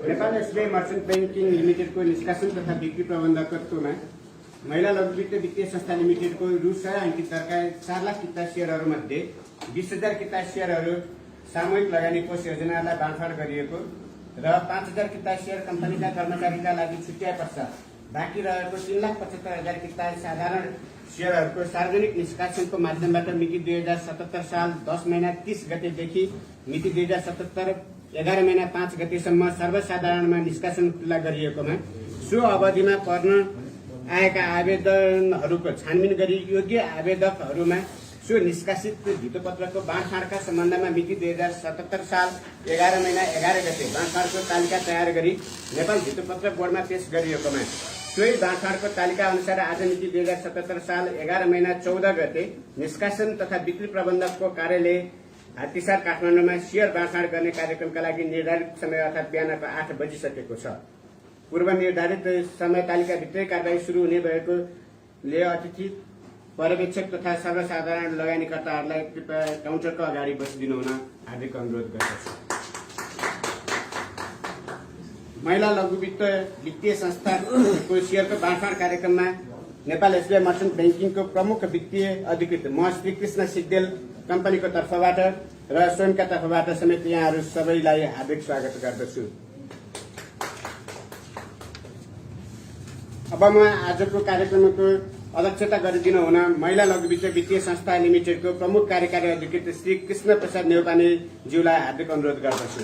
Nepal SBI merchant banking लिमिटेडको निष्कासन तथा बिक्री प्रबन्धकत्वमा महिला लघु वित्त वित्तीय संस्था लिमिटेडको रु 100 अंकित दरका 4 लाख किता सेयरहरूमध्ये 20,000 किता सेयरहरू सामूहिक लगानी कोष योजनालाई बाँडफाँड गरिएको र 5,000 किता सेयर कम्पनीका कर्मचारीका लागि छुट्याए पश्चात बाँकी रहेको 3,75,000 किता साधारण सेयरहरूको सार्वजनिक निष्कासनको माध्यमबाट मिति 2077 साल 10 महिना 30 गतेदेखि मिति 2077 11 महिना 5 गतेसम्म सर्वसाधारणमा निष्कासन खुल्ला गरिएकोमा सो अवधिमा पर्न आएका आवेदनहरूको छानबिन गरी योग्य आवेदकहरूमा सो निष्कासित धितोपत्रको बाँडफाँडका सम्बन्धमा मिति 2077 साल 11 महिना 11 गते बाँडफाँडको तालिका तयार गरी नेपाल धितोपत्र बोर्डमा पेश गरिएकोमा सोही बाँडफाँडको तालिका अनुसार आज मिति 2077 साल 11 महिना 14 गते निष्कासन तथा बिक्री प्रबन्धकको कार्यालय हात्तीसार काठमाडौँमा सेयर बाँडफाँड गर्ने कार्यक्रमका लागि निर्धारित समय अर्थात् बिहानको 8 बजिसकेको छ। पूर्व निर्धारित समय तालिकाभित्रै कारबाही सुरु हुने भएकोले अतिथि पर्यवेक्षक तथा सर्वसाधारण लगानीकर्ताहरूलाई कृपया काउन्टरको अगाडि बसिदिनु हुन हार्दिक अनुरोध गर्दछु। महिला लघु वित्त वित्तीय संस्थाको सेयरको बाँडफाँड कार्यक्रममा नेपाल एसबीआई मर्चेन्ट बैंकिङको प्रमुख वित्तीय अधिकृत म श्री कृष्ण सिग्देल कम्पनीको तर्फबाट र स्वयंका तर्फबाट समेत यहाँहरू सबैलाई हार्दिक स्वागत गर्दछु। अब म आजको कार्यक्रमको अध्यक्षता गरिदिनु हुन महिला लघु वित्त वित्तीय संस्था लिमिटेडको प्रमुख कार्यकारी अधिकृत श्री कृष्ण प्रसाद नेउपानेज्यूलाई हार्दिक अनुरोध गर्दछु।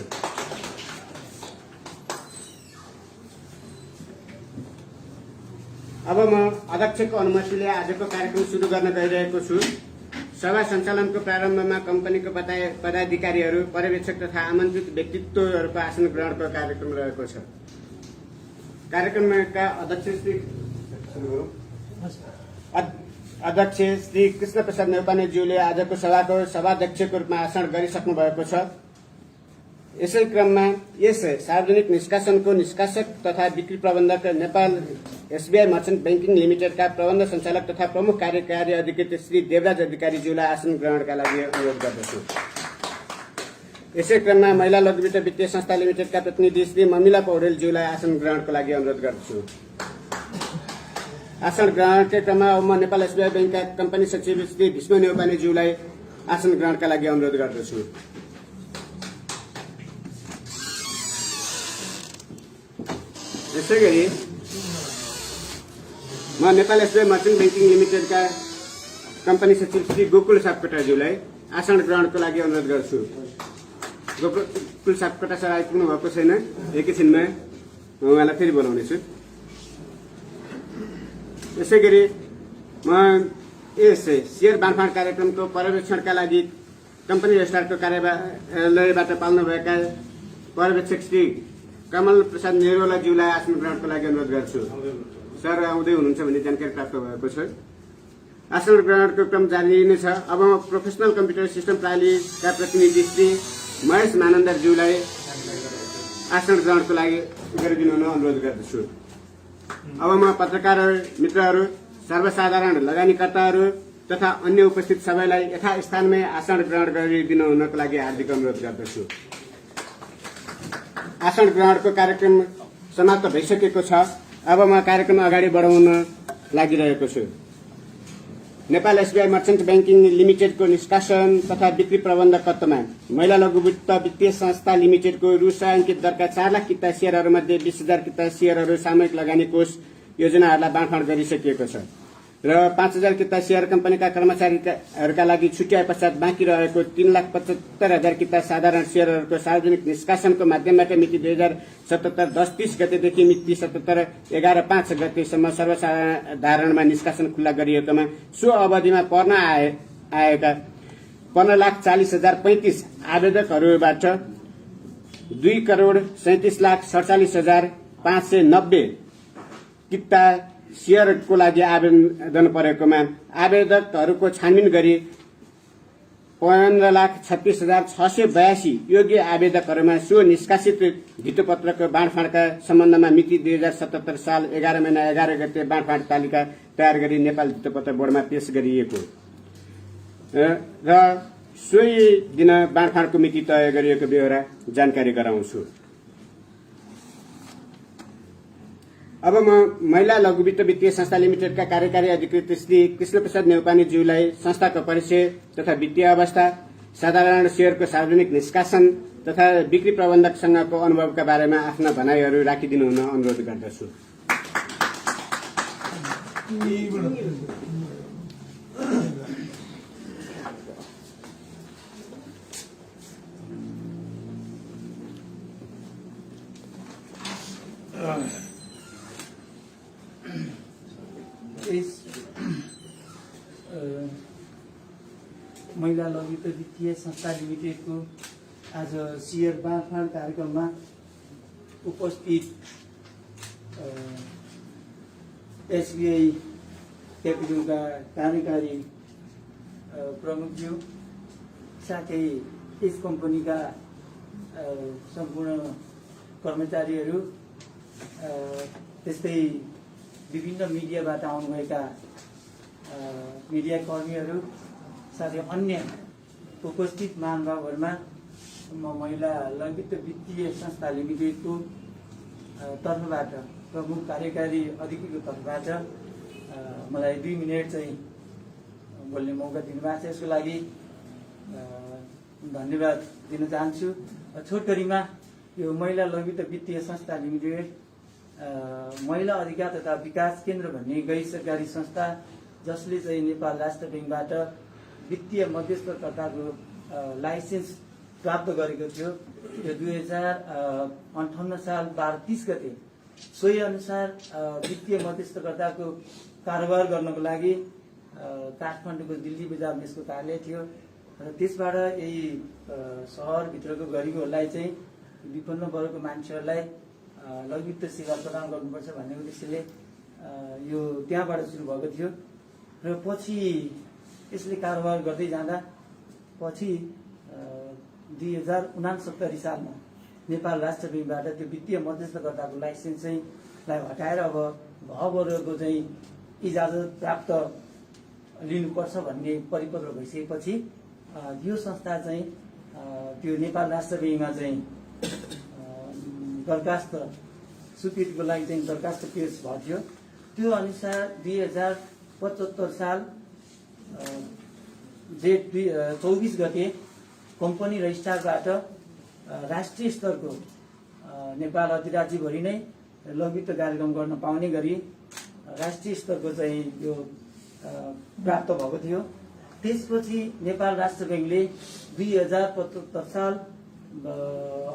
अब म अध्यक्षको अनुमतिले आजको कार्यक्रम सुरु गर्न गइरहेको छु। सभा सञ्चालनको प्रारम्भमा कम्पनीको पदाधिकारीहरू पर्यवेक्षक तथा आमन्त्रित व्यक्तित्वहरूको आसन ग्रहणको कार्यक्रम रहेको छ। कार्यक्रमका अध्यक्ष श्री कृष्ण प्रसाद नेउपानेज्यूले आजको सभाको सभाध्यक्षको रूपमा आसन गरिसक्नु भएको छ। यसै क्रममा यस सार्वजनिक निष्कासनको निष्कासक तथा बिक्री प्रबन्धक नेपाल एसबीआई मर्चेन्ट बैंकिङ लिमिटेडका प्रबन्ध सञ्चालक तथा प्रमुख कार्यकारी अधिकृत श्री देवराज अधिकारीज्यूलाई आसन ग्रहणका लागि अनुरोध गर्दछु। यसै क्रममा महिला लघु वित्त वित्तीय संस्था लिमिटेडका प्रतिनिधि श्री ममिला पौडेलज्यूलाई आसन ग्रहणको लागि अनुरोध गर्दछु। आसन ग्रहणकै क्रममा म नेपाल एसबीआई बैंकका कम्पनी सचिव श्री भीष्म नेउपानेज्यूलाई आसन ग्रहणका लागि अनुरोध गर्दछु। यसैगरी म नेपाल एसबीआई मर्चेन्ट बैंकिङ लिमिटेडका कम्पनी सचिव श्री गोकुल सापकोटाज्यूलाई आसन ग्रहणको लागि अनुरोध गर्छु। गोकुल सापकोटा सर आइपुग्नु भएको छैन, एकैछिनमा म उहाँलाई फेरि बोलाउनेछु। यसैगरी म यस सेयर बाँडफाँड कार्यक्रमको पर्यवेक्षणका लागि कम्पनी रजिस्ट्रारको कार्यालयबाट पाल्नुभएका पर्यवेक्षक श्री कमल प्रसाद नेरोलाज्यूलाई आसन ग्रहणको लागि अनुरोध गर्छु। सर आउँदै हुनुहुन्छ भन्ने जानकारी प्राप्त भएको छ। आसन ग्रहणको क्रम जारी नै छ। अब म प्रोफेसनल कम्प्युटर सिस्टम प्रणालीका प्रतिनिधि श्री महेश मानन्दरज्यूलाई आसन ग्रहणको लागि गरिदिनु हुन अनुरोध गर्दछु। अब म पत्रकार मित्रहरू, सर्वसाधारण लगानीकर्ताहरू तथा अन्य उपस्थित सबैलाई यथास्थानमै आसन ग्रहण गरिदिनु हुनको लागि हार्दिक अनुरोध गर्दछु। आसन ग्रहणको कार्यक्रम समाप्त भइसकेको छ। अब म कार्यक्रम अगाडि बढाउन लागिरहेको छु। नेपाल एसबीआई मर्चेन्ट बैंकिङ लिमिटेडको निष्कासन तथा बिक्री प्रबन्धकत्वमा महिला लघु वित्त वित्तीय संस्था लिमिटेडको रु 100 अंकित दरका 4 लाख किता सेयरहरूमध्ये 20,000 किता सेयरहरू सामूहिक लगानी कोष योजनाहरूलाई बाँडफाँड गरिसकिएको छ र 5,000 किता सेयर कम्पनीका कर्मचारीहरूका लागि छुट्याए पश्चात बाँकी रहेको 3,75,000 किता साधारण सेयरहरूको सार्वजनिक निष्कासनको माध्यमबाट मिति 2077 10-30 गतेदेखि मिति 77 11-5 गतेसम्म सर्वसाधारणमा निष्कासन खुल्ला गरिएकोमा सो अवधिमा पर्न आएका 15,40,035 आवेदकहरूबाट 2,37,47,590 किता सेयरको लागि आवेदन परेकोमा आवेदकहरूको छानबिन गरी 15,36,682 योग्य आवेदकहरूमा सो निष्कासित धितोपत्रको बाँडफाँडका सम्बन्धमा मिति 2077 साल 11 महिना 11 गते बाँडफाँड तालिका तयार गरी नेपाल धितोपत्र बोर्डमा पेश गरिएको र सोही दिन बाँडफाँडको मिति तय गरिएको बेहोरा जानकारी गराउँछु। अब म महिला लघु वित्त वित्तीय संस्था लिमिटेडका कार्यकारी अधिकृत श्री कृष्णप्रसाद नेउपानेज्यूलाई संस्थाको परिचय तथा वित्तीय अवस्था, साधारण शेयरको सार्वजनिक निष्कासन तथा बिक्री प्रबन्धकसँगको अनुभवका बारेमा आफ्ना भनाइहरू राखिदिनु हुन अनुरोध गर्दछु। महिला लघु वित्तीय संस्था लिमिटेडको आज शेयर बाँडफाँड कार्यक्रममा उपस्थित एसबीआई क्यापिटलका कार्यकारी प्रमुखज्यू, साथै यस कम्पनीका सम्पूर्ण कर्मचारीहरू, त्यस्तै विभिन्न मिडियाबाट आउनुभएका मिडियाकर्मीहरू, साथै अन्य उपस्थित महानुभावहरूमा म महिला लघु वित्त वित्तीय संस्था लिमिटेडको तर्फबाट, प्रमुख कार्यकारी अधिकृतको तर्फबाट मलाई 2 मिनट चाहिँ बोल्ने मौका दिनुभएको छ। यसको लागि धन्यवाद दिन चाहन्छु। छोटकरीमा यो महिला लघु वित्त वित्तीय संस्था लिमिटेड महिला अधिकार तथा विकास केन्द्र भन्ने गैर सरकारी संस्था, जसले चाहिँ नेपाल राष्ट्र ब्याङ्कबाट वित्तीय मध्यस्थकर्ताको लाइसेन्स प्राप्त गरेको थियो। यो 2058 साल 12-30 गते सोही अनुसार वित्तीय मध्यस्थकर्ताको कारोबार गर्नको लागि काठमाडौँको दिल्ली बजारमा यसको कार्यालय थियो र त्यसबाट यही सहरभित्रको गरिबहरूलाई चाहिँ विपन्न वर्गको मान्छेहरूलाई लघु वित्त सेवा प्रदान गर्नुपर्छ भन्ने उद्देश्यले यो त्यहाँबाट सुरु भएको थियो र पछि यसले कारोबार गर्दै जाँदा पछि 2069 सालमा नेपाल राष्ट्र ब्याङ्कबाट त्यो वित्तीय मध्यस्थकर्ताको लाइसेन्स चाहिँ हटाएर अब भवर्गको चाहिँ इजाजत प्राप्त लिनुपर्छ भन्ने परिपत्र भइसकेपछि यो संस्था चाहिँ त्यो नेपाल राष्ट्र ब्याङ्कमा चाहिँ दरखास्त स्वीकृतिको लागि चाहिँ दरखास्त पेश भएको थियो। त्यो अनुसार 2075 साल जेठ 24 गते कम्पनी रजिस्ट्रारबाट राष्ट्रिय स्तरको नेपाल अधिराज्यभरि नै लघु वित्त कार्यक्रम गर्न पाउने गरी राष्ट्रिय स्तरको चाहिँ यो प्राप्त भएको थियो। त्यसपछि नेपाल राष्ट्र ब्याङ्कले 2075 साल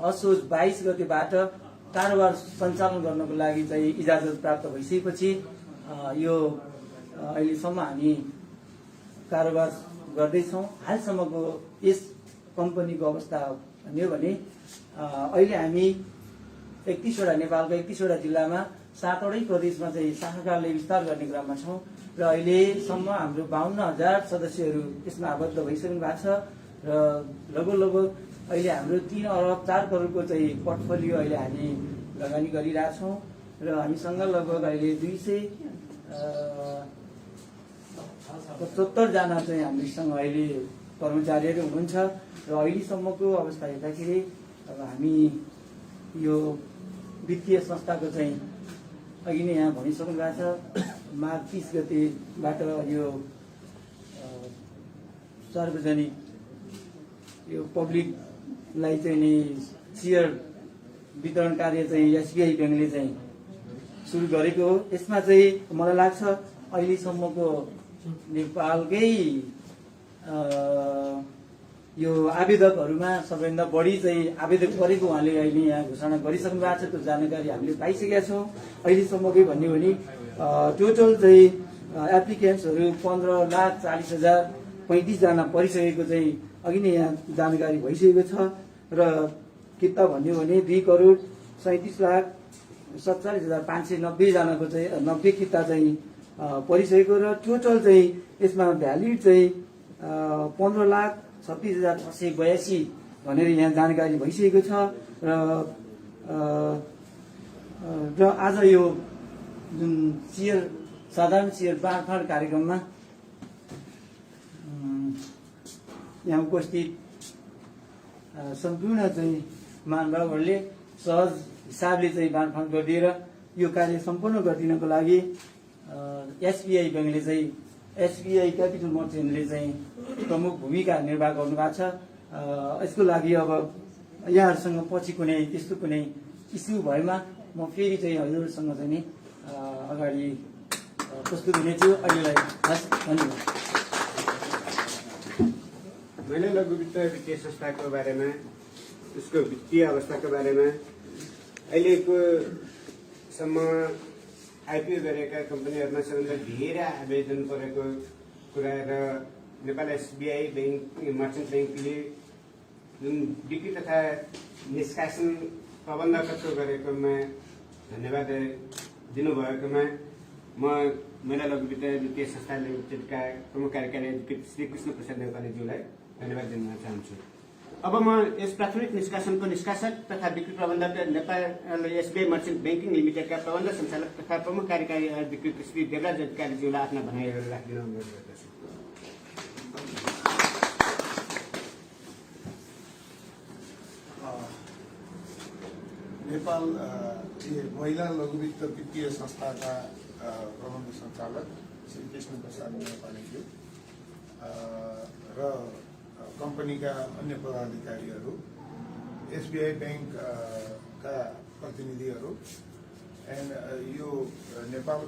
असोज 22 गतेबाट कारोबार सञ्चालन गर्नको लागि चाहिँ इजाजत प्राप्त भइसकेपछि यो अहिलेसम्म हामी कारोबार गर्दैछौँ। हालसम्मको यस कम्पनीको अवस्था भन्ने हो भने अहिले हामी 31वटा नेपालको 31वटा जिल्लामा 7वटै प्रदेशमा चाहिँ शाखा कार्यालय विस्तार गर्ने क्रममा छौँ र अहिलेसम्म हाम्रो 52,000 सदस्यहरू यसमा आबद्ध भइसक्नु भएको छ र लगभग अहिले हाम्रो 3 अरब 4 करोडको चाहिँ पोर्टफोलियो अहिले हामी लगानी गरिरहेछौँ र हामीसँग लगभग अहिले 275 जना चाहिँ हामीसँग अहिले कर्मचारीहरू हुनुहुन्छ र अहिलेसम्मको अवस्था हेर्दाखेरि अब हामी यो वित्तीय संस्थाको चाहिँ अघि नै यहाँ भनिसक्नु भएको छ, माघ 30 गतेबाट यो सार्वजनिक यो पब्लिकलाई चाहिँ नि सेयर वितरण कार्य चाहिँ एसबीआई ब्याङ्कले चाहिँ सुरु गरेको हो। यसमा चाहिँ मलाई लाग्छ अहिलेसम्मको नेपालकै यो आवेदकहरूमा सबैभन्दा बढी चाहिँ आवेदक गरेको उहाँले अहिले यहाँ घोषणा गरिसक्नु भएको छ। त्यो जानकारी हामीले पाइसकेका छौँ। अहिलेसम्मकै भन्यो भने टोटल चाहिँ एप्लिकेन्ट्सहरू 15,40,035 जना परिसकेको चाहिँ अघि नै यहाँ जानकारी भइसकेको छ र किता भन्यो भने 2,37,47,590 जनाको चाहिँ 90 किता चाहिँ परिसकेको र टोटल चाहिँ यसमा भ्यालिड चाहिँ 15,36,682 भनेर यहाँ जानकारी भइसकेको छ र आज यो जुन साधारण सेयर बाँडफाँड कार्यक्रममा यहाँ उपस्थित सम्पूर्ण चाहिँ महानुभावहरूले सहज हिसाबले चाहिँ बाँडफाँड गरिदिएर यो कार्य सम्पन्न गरिदिनको लागि एसबीआई ब्याङ्कले चाहिँ एसबीआई क्यापिटल मर्चेन्टले चाहिँ प्रमुख भूमिका निर्वाह गर्नुभएको छ। यसको लागि अब यहाँहरूसँग पछि कुनै त्यस्तो कुनै इस्यु भएमा म फेरि चाहिँ हजुरहरूसँग चाहिँ नि अगाडि प्रस्तुत हुनेछु। अहिलेलाई हस्, धन्यवाद। महिला लघु वित्त वित्तीय संस्थाको बारेमा, उसको वित्तीय अवस्थाको बारेमा, अहिलेको सम्म आइपिओ गरेका कम्पनीहरूमा सबैभन्दा धेरै आवेदन परेको कुरा र नेपाल एसबीआई ब्याङ्क मर्चेन्ट ब्याङ्कले जुन बिक्री तथा निष्कासन प्रबन्धकत्व गरेकोमा धन्यवाद दिनुभएकोमा म महिला लघु वित्त वित्तीय संस्था लिमिटेडका प्रमुख कार्यकारी अधिकृत श्री कृष्ण प्रसाद नेपालीज्यूलाई धन्यवाद दिन चाहन्छु। अब म यस प्राथमिक निष्कासनको निष्कासक तथा बिक्री प्रबन्धक नेपाल एसबीआई मर्चेन्ट ब्याङ्किङ लिमिटेडका प्रबन्ध सञ्चालक तथा प्रमुख कार्यकारी अधिकृत श्री देवराज अधिकारीज्यूलाई आफ्ना भनाइहरू राखिदिन अनुरोध गर्दछु। नेपाल महिला लघु वित्त वित्तीय संस्थाका प्रबन्ध सञ्चालक श्री कृष्ण प्रसाद नेपालीज्यू र कम्पनीका अन्य पदाधिकारीहरू, एसबीआई ब्याङ्कका प्रतिनिधिहरू एन्ड यो नेपाल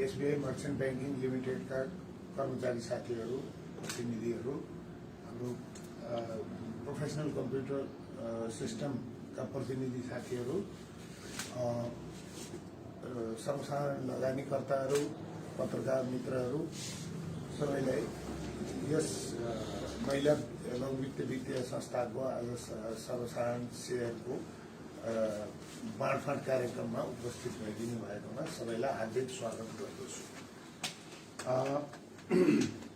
एसबीआई मर्चेन्ट ब्याङ्किङ लिमिटेडका कर्मचारी साथीहरू, प्रतिनिधिहरू, हाम्रो प्रोफेसनल कम्प्युटर सिस्टमका प्रतिनिधि साथीहरू, सर्वसाधारण लगानीकर्ताहरू, पत्रकार मित्रहरू सबैलाई यस महिला लघु वित्त वित्तीय संस्थाको आज सर्वसाधारण सेयरको बाँडफाँड कार्यक्रममा उपस्थित भइदिनु भएकोमा सबैलाई हार्दिक स्वागत गर्दछु।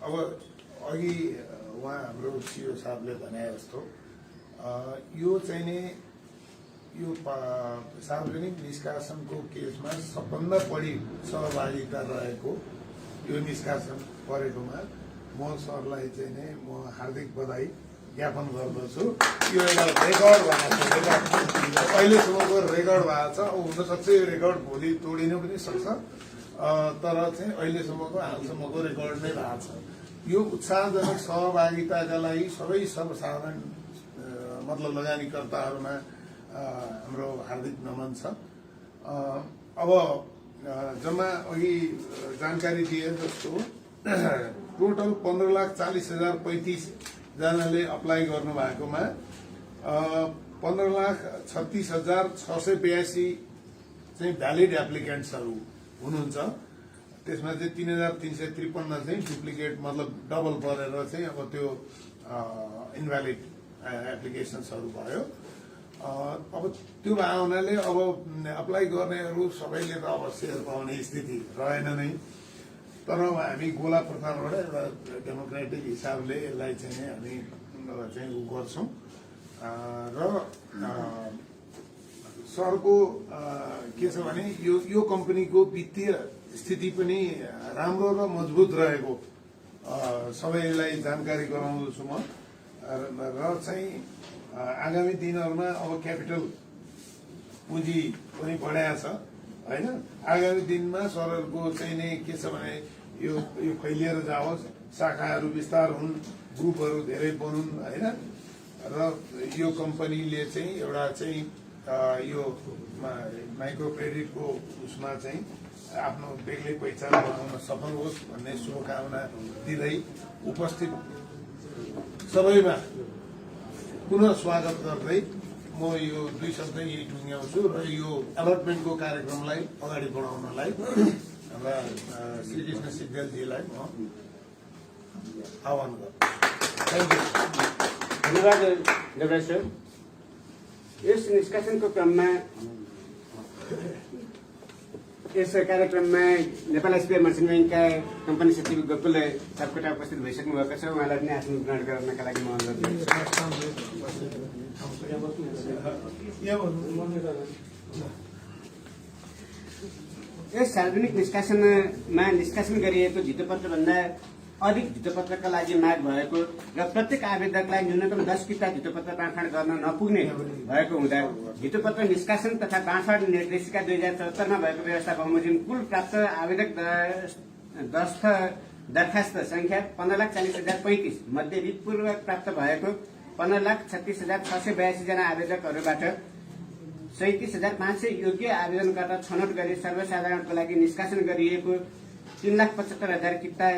अब अघि उहाँ हाम्रो सिओ साहबले भने जस्तो यो चाहिँ नि यो सार्वजनिक निष्कासनको केसमा सबभन्दा बढी सहभागिता रहेको यो निष्कासन परेकोमा म सरलाई चाहिँ नै म हार्दिक बधाई ज्ञापन गर्दछु। यो एउटा रेकर्ड भएको छ, अहिलेसम्मको रेकर्ड भएको छ। हुनसक्छ यो रेकर्ड भोलि तोडिन पनि सक्छ, तर चाहिँ अहिलेसम्मको हालसम्मको रेकर्ड नै भएको छ। यो उत्साहजनक सहभागिताका लागि सबै सर्वसाधारण मतलब लगानीकर्ताहरूमा हाम्रो हार्दिक नमन छ। अब जम्मा अघि जानकारी दिए जस्तो टोटल 15,40,035 जनाले अप्लाई गर्नु भएकोमा 15,36,682 चाहिँ भ्यालिड एप्लिकेन्ट्सहरू हुनुहुन्छ। त्यसमा चाहिँ 3,353 चाहिँ डुप्लिकेट मतलब डबल परेर चाहिँ अब त्यो इनभ्यालिड एप्लिकेसन्सहरू भयो। अब त्यो भएको हुनाले अब अप्लाई गर्नेहरू सबैले त अब सेयर पाउने स्थिति रहेन नै, तर हामी गोला प्रथाबाट एउटा डेमोक्रेटिक हिसाबले यसलाई चाहिँ हामी चाहिँ उ गर्छौँ र सरको के छ भने यो कम्पनीको वित्तीय स्थिति पनि राम्रो र मजबुत रहेको सबैलाई जानकारी गराउँदछु म। र चाहिँ आगामी दिनहरूमा अब क्यापिटल पुँजी पनि बढाएको छ होइन। आगामी दिनमा सरहरूको चाहिँ नै के छ भने यो फैलिएर जाओस्, शाखाहरू विस्तार हुन्, ग्रुपहरू धेरै बनुन् होइन। र यो कम्पनीले चाहिँ एउटा चाहिँ यो माइक्रो क्रेडिटको उसमा चाहिँ आफ्नो बेग्लै पहिचान बनाउन सफल होस् भन्ने शुभकामना दिँदै उपस्थित सबैमा पुनः स्वागत गर्दै म यो 2 शब्द यही टुङ्ग्याउँछु र यो अलटमेन्टको कार्यक्रमलाई अगाडि बढाउनलाई हाम्रा श्रीकृष्ण सिग्देलजीलाई म आह्वान गर्छु। Thank you. धन्यवाद देवराज सर। यस निष्कासनको क्रममा यस कार्यक्रममा नेपाल एसबीआई मर्चेन्ट ब्याङ्कका कम्पनी सचिव गोकुल सापकोटा उपस्थित भइसक्नु भएको छ। उहाँलाई पनि आफ्नो ग्रहण गर्नका लागि म अनुरोध गर्छु। यस सार्वजनिक निष्कासन गरिएको धितोपत्रभन्दा अधिक धितोपत्रका लागि माग भएको र प्रत्येक आवेदकलाई न्यूनतम 10 किता धितोपत्र बाँडफाँड गर्न नपुग्ने भएको हुँदा धितोपत्र निष्कासन तथा बाँडफाँड निर्देशिका 2074 मा भएको व्यवस्था बमोजिम कुल प्राप्त आवेदक दरखास्त संख्या 15,40,035 मध्ये विधिपूर्वक प्राप्त भएको 15,36,682 जना आवेदकहरूबाट 37,500 योग्य आवेदनकर्ता छनौट गरी सर्वसाधारणको लागि निष्कासन गरिएको 3,75,000 किता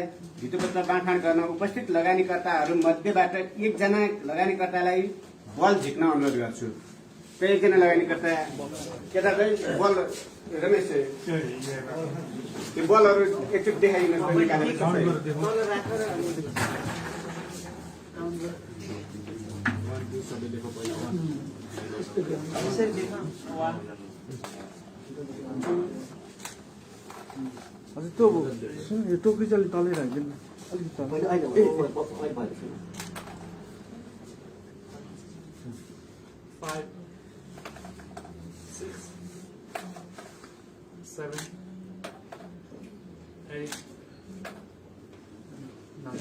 धितोपत्र बाँडफाँड गर्न उपस्थित लगानीकर्ताहरू मध्येबाट एकजना लगानीकर्तालाई बल झिक्न अनुरोध गर्छु। एकजना लगानीकर्ता केटा बल रमेश त्यो बलहरू एकचोटि देखाइदिनु हजुर त्यो सुन यो टोकरी चाहिँ अलिक तलै राखिदिनु अलिक तल 5, 6, 7, 8, 9.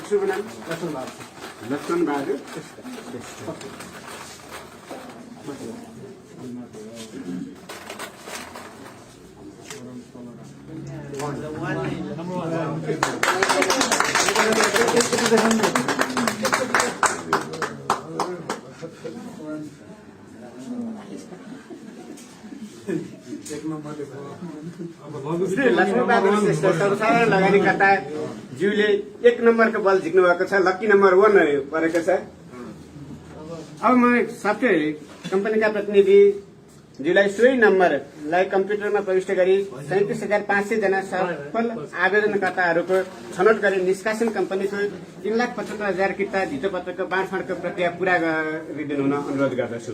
शुभ नाम लक्ष्मण बहादुर लक्ष्मीबहादुर श्रेष्ठ सर्वसाधारण लगानीकर्ता ज्यूले 1 नम्बरको बल झिक्नु भएको छ। लक्की नम्बर 1 परेको छ। अब म सफ्टवेयर कम्पनीका प्रतिनिधि ज्यूलाई सोही नम्बरलाई कम्प्युटरमा प्रविष्ट गरी 37,500 जना सफल आवेदनकर्ताहरूको छनौट गरी निष्कासन कम्पनीको 3,75,000 किता धितोपत्रको बाँडफाँडको प्रक्रिया पूरा गरिदिनु हुन अनुरोध गर्दछु।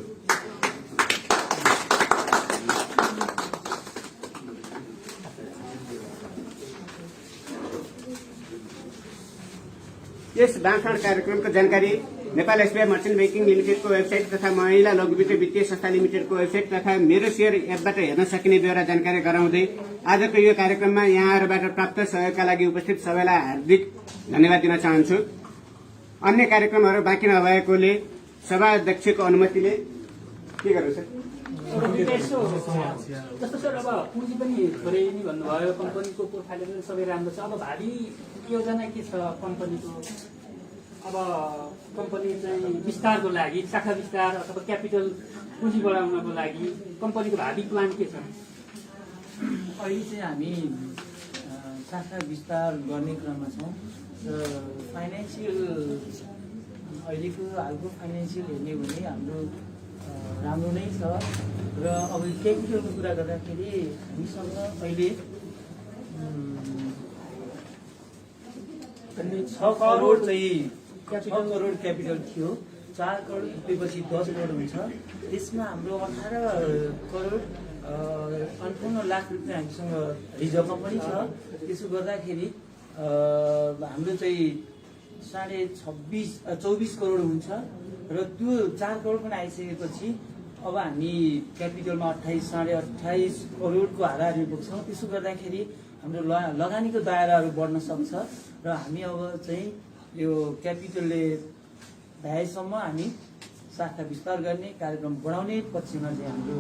यस बाँडफाँड कार्यक्रमको जानकारी नेपाल एसबीआई मर्चेन्ट ब्याङ्किङ लिमिटेडको वेबसाइट तथा महिला लघुवित्त वित्तीय संस्था लिमिटेडको वेबसाइट तथा मेरो शेयर एपबाट हेर्न सकिने ब्यौरा जानकारी गराउँदै आजको यो कार्यक्रममा यहाँहरूबाट प्राप्त सहयोगका लागि उपस्थित सबैलाई हार्दिक धन्यवाद दिन चाहन्छु। अन्य कार्यक्रमहरू बाँकी नभएकोले सभा अध्यक्षको अनुमतिले के गर्नु सर? जस्तो सर अब पुँजी पनि थोरै नै भन्नुभयो, कम्पनीको प्रोफाइल पनि सबै राम्रो छ। अब भावी योजना के छ कम्पनीको? अब कम्पनी चाहिँ विस्तारको लागि शाखा विस्तार अथवा क्यापिटल पुँजी बढाउनको लागि कम्पनीको भावी प्लान के छ? अहिले चाहिँ हामी शाखा विस्तार गर्ने क्रममा छौँ र फाइनेन्सियल अहिलेको हालको फाइनेन्सियल हेर्ने भने हाम्रो राम्रो नै छ र अब क्यापिटलको कुरा गर्दाखेरि हामीसँग अहिले 6 करोड चाहिँ 6 करोड क्यापिटल थियो। 4 करोड पुगेपछि 10 करोड हुन्छ। त्यसमा हाम्रो 18 करोड 58 लाख रुपियाँ हामीसँग रिजर्भमा पनि छ। त्यसो गर्दाखेरि हाम्रो चाहिँ 24 करोड हुन्छ र त्यो 4 करोड पनि आइसकेपछि अब हामी क्यापिटलमा 28 करोडको हाराहारी पुग्छौँ। त्यसो गर्दाखेरि हाम्रो लगानीको दायराहरू बढ्न सक्छ र हामी अब चाहिँ यो क्यापिटलले भ्याएसम्म हामी शाखा विस्तार गर्ने कार्यक्रम बढाउने पक्षमा चाहिँ हाम्रो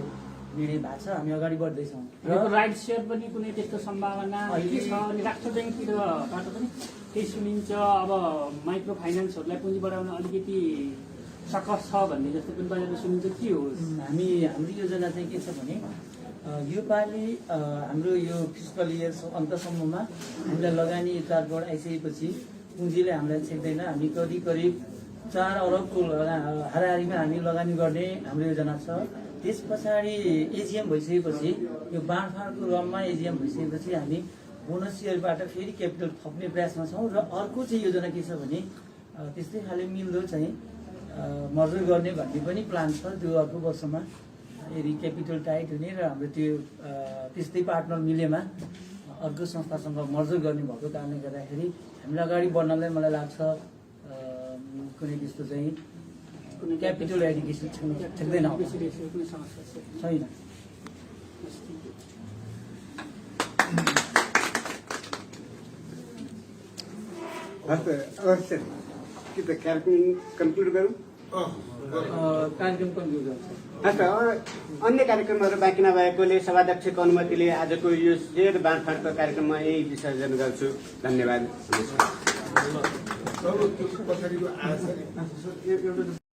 निर्णय भएको छ। हामी अगाडि बढ्दैछौँ र राइट सेयर पनि कुनै त्यस्तो सम्भावना के छ? अनि राष्ट्र ब्याङ्कतिरबाट पनि केही सुनिन्छ अब माइक्रो फाइनेन्सहरूलाई पुँजी बढाउन अलिकति सकस छ भन्ने जस्तो पनि बजारमा सुनिन्छ। के हो हाम्रो योजना चाहिँ के छ भने योपालि हाम्रो यो फिस्कल इयर अन्तसम्ममा हामीलाई लगानी चार्जबाट आइसकेपछि पुँजीले हामीलाई छेक्दैन। हामी करिब 4 अरबको हाराहारीमा हामी लगानी गर्ने हाम्रो योजना छ। त्यस पछाडि एजिएम भइसकेपछि यो बाँडफाँडको क्रममा एजिएम भइसकेपछि हामी बोनस सेयरबाट फेरि क्यापिटल थप्ने प्रयासमा छौँ र अर्को चाहिँ योजना के छ भने त्यस्तै खाले मिल्दो चाहिँ मर्जर गर्ने भन्ने पनि प्लान छ। त्यो अर्को वर्षमा यदि क्यापिटल टाइट हुने र हाम्रो त्यो त्यस्तै पार्टनर मिलेमा अर्को संस्थासँग मर्जर गर्ने भएको कारणले गर्दाखेरि हामीलाई अगाडि बढ्नलाई मलाई लाग्छ कुनै त्यस्तो चाहिँ क्यापिटल एडुकेसन छैन। हस् त अवश्य के त कार्यक्रम कन्क्लुड गरौँ कार्यक्रम कन्क्लुड गर्छ हस् त अन्य कार्यक्रमहरू बाँकी नभएकोले सभाध्यक्षको अनुमतिले आजको यो शेयर बाँडफाँडको कार्यक्रममा यही विसर्जन गर्छु धन्यवाद पछाडिको आशा